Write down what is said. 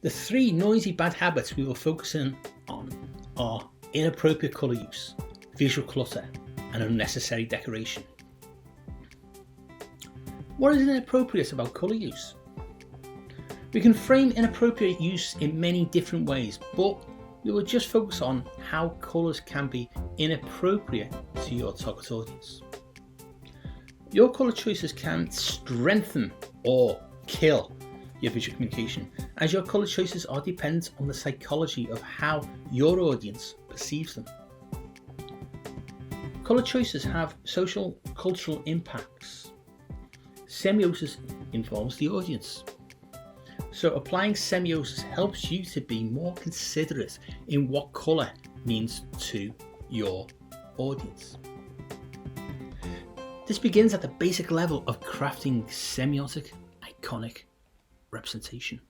The three noisy bad habits we will focus in on are inappropriate colour use, visual clutter, and unnecessary decoration. What is inappropriate about colour use? We can frame inappropriate use in many different ways, but we will just focus on how colours can be inappropriate to your target audience. Your colour choices can strengthen or kill your visual communication, as your colour choices are dependent on the psychology of how your audience perceives them. Colour choices have social cultural impacts. Semiosis involves the audience. So applying semiosis helps you to be more considerate in what colour means to your audience. This begins at the basic level of crafting semiotic, iconic representation.